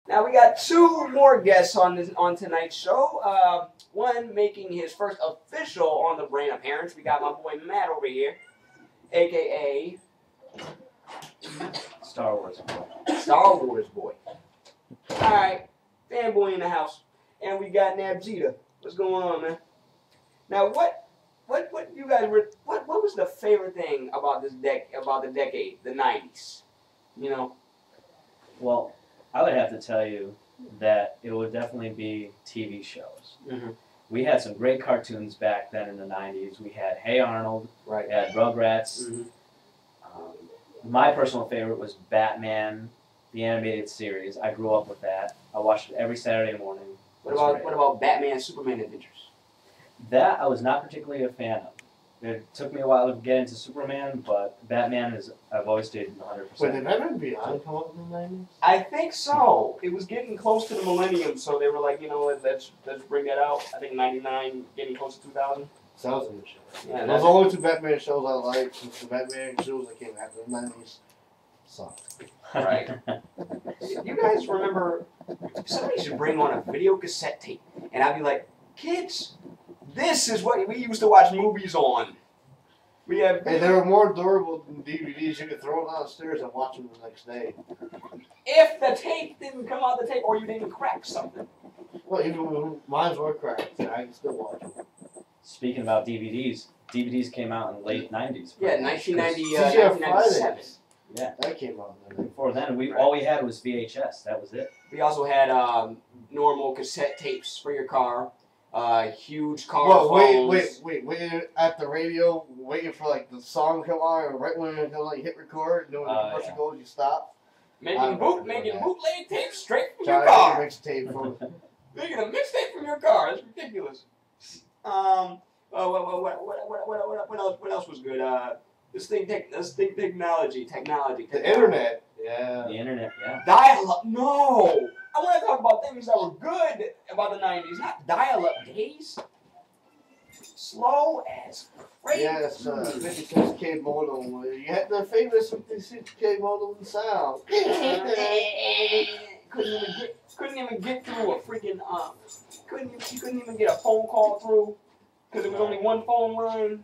Now we got two more guests on tonight's show. One making his first official on the brain appearance. We got my boy Matt over here, aka Star Wars boy. Star Wars boy. All right, fanboy in the house, and we got Nabgeta. What's going on, man? Now what you guys were? What was the favorite thing about the decade, the 90s? You know. Well, I would have to tell you that it would definitely be TV shows. Mm-hmm. We had some great cartoons back then in the 90s. We had Hey Arnold, Right. we had Rugrats. Mm-hmm. My personal favorite was Batman, the animated series. I grew up with that. I watched it every Saturday morning. What about Batman Superman Adventures? That I was not particularly a fan of. It took me a while to get into Superman, but Batman I've always stayed 100%. Wait, did Batman Beyond come up in the 90s? I think so. It was getting close to the millennium, so they were like, you know, let's bring that out. I think 99, getting close to 2000. Sounds good show. Yeah, those are the only two Batman shows I like since the Batman shows that came after the 90s sucked. Right. You guys remember, somebody should bring on a video cassette tape, and I'd be like, kids, this is what we used to watch movies on. We have. Hey, they were more durable than DVDs. You could throw them downstairs and watch them the next day. If the tape didn't come out the tape, or you didn't crack something. Well, even when mine were cracked, I can still watch them. Speaking about DVDs, DVDs came out in the late 90s. Yeah, 1990, CGI 1997. Fridays. Yeah. That came out then. Before then, all we had was VHS. That was it. We also had normal cassette tapes for your car. Huge car phones. Wait at the radio, waiting for like the song to come on, and right when it goes, like hit record, and then when the commercial goes, you stop. Making bootleg tapes straight from your Johnny car. mixtape from. Making a mixtape from your car. That's ridiculous. What else was good? This technology. The internet. Yeah. The internet, yeah. Dial-up. No. I want to talk about things that were good about the 90s, not dial-up days. Slow as crazy. Yes, 56K modem. You had the famous 56K modem sound. Couldn't even get through a freaking you couldn't even get a phone call through because there was only one phone line.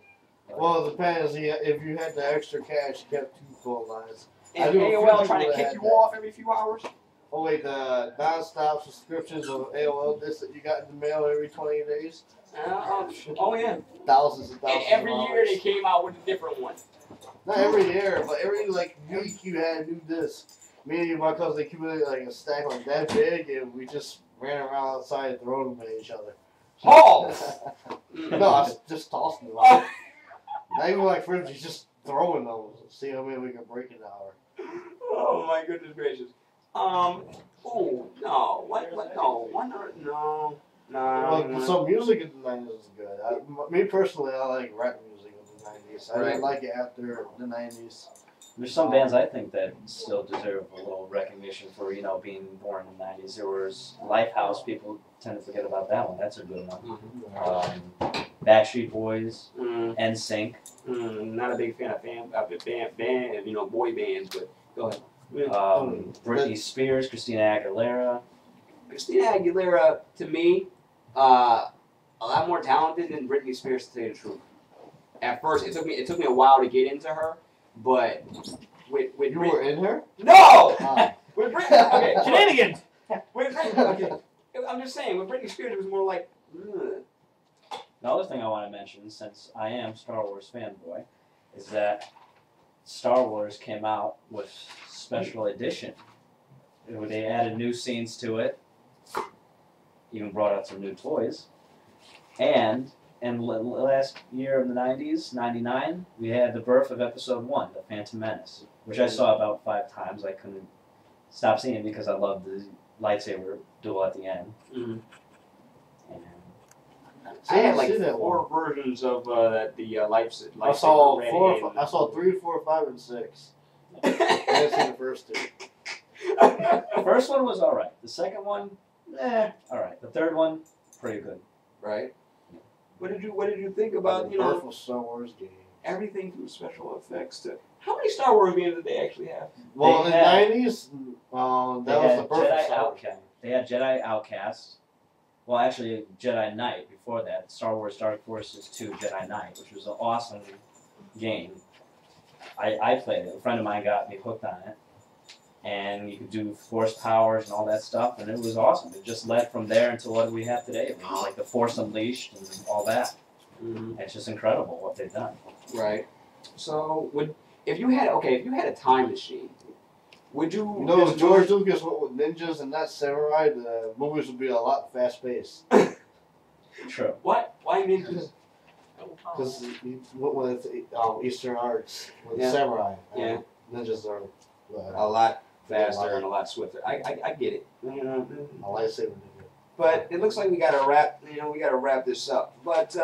Well, it depends. If you had the extra cash, you kept 2 phone lines. And AOL trying to kick you off every few hours. Oh wait, the non-stop subscriptions of AOL discs that you got in the mail every 20 days. Oh yeah. Thousands and thousands. And every year they came out with a different one. Not every year, but every week you had a new disc. Me and my cousin, they accumulated like a stack like that big, and we just ran around outside and throwing them at each other. Oh! No, I was just tossing them. Not even like friends, just throwing them. See how many we can break an hour. Oh my goodness gracious. Oh no! What? No! Why not? No. Well, so music in the 90s is good. Me personally, I like rap music in the 90s. I didn't like it after the 90s. There's some bands I think that still deserve a little recognition for, you know, being born in the 90s. There was Lifehouse. People tend to forget about that one. That's a good one. Backstreet Boys, NSYNC. Not a big fan of band, you know, boy bands, but go ahead. Britney Spears, Christina Aguilera. Christina Aguilera, to me, a lot more talented than Britney Spears, to tell you the truth. At first, it took me a while to get into her, but with you were in her? No. With Britney, okay, shenanigans. With Britney, okay, I'm just saying, with Britney Spears, it was more like. The other thing I want to mention, since I am Star Wars fanboy, is that Star Wars came out with special edition. They added new scenes to it, even brought out some new toys. And in last year of the 90s, 99, we had the birth of Episode 1, The Phantom Menace, which I saw about 5 times. I couldn't stop seeing it because I loved the lightsaber duel at the end. I had like 4 versions of the lightsaber. I saw 3, 4, 5, and 6. I didn't see the first 2. The first one was alright. The second one, alright. The third one, pretty good. Right. What did you think about, you know? Star Wars game. everything from special effects to how many Star Wars games did they actually have? Well, in the had- 90s, that was the perfect Jedi Star Wars. Outcast. They had Jedi Outcast. Well, actually, Jedi Knight before that. Star Wars Dark Forces 2 Jedi Knight, which was an awesome game. I played it. A friend of mine got me hooked on it. And you could do Force powers and all that stuff, and it was awesome. It just led from there into what we have today. It was like the Force Unleashed and all that. Mm-hmm. It's just incredible what they've done. Right. So, if you had a time machine, would you? You know, if George Lucas went with ninjas and not samurai, the movies would be a lot fast paced. True. What? Why ninjas? Because he went with Eastern arts with Yeah. samurai. Yeah. Ninjas are A lot faster and a lot swifter. I get it. You know, a lightsaber ninja. but it looks like we gotta wrap this up. But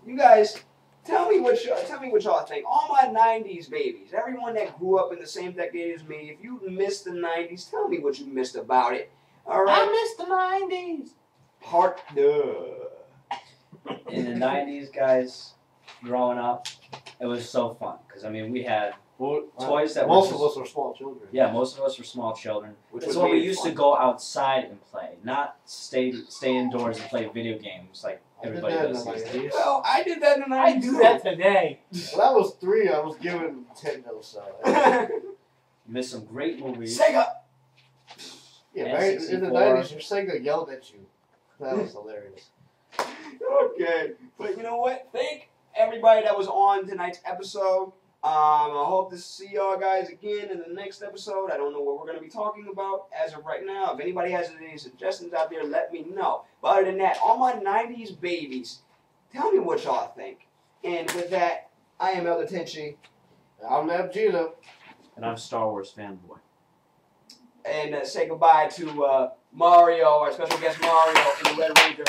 you guys, tell me what y'all think. All my '90s babies, everyone that grew up in the same decade as me. If you missed the '90s, tell me what you missed about it. All right. I missed the 90s. Part In the 90s, guys, growing up, it was so fun. Because, I mean, we had toys that most were of us are small children. Yeah, most of us were small children. Which That's would why we be used fun. to go outside and play, not stay indoors and play video games like everybody I did does that in these the days. 90s. Well, I did that in the '90s. I do that today. When I was 3, I was given Nintendo stuff. too. You missed some great movies. Sega. Yeah, back in the N64. 90s, your Sega yelled at you. That was hilarious. Okay, but you know what? Thank everybody that was on tonight's episode. I hope to see y'all guys again in the next episode. I don't know what we're going to be talking about as of right now. If anybody has any suggestions out there, let me know. But other than that, all my 90s babies, tell me what y'all think. And with that, I am Elder Tenchi. I'm Nabgeta. And I'm Star Wars fanboy. And say goodbye to Mario, our special guest Mario, and the Red Ranger.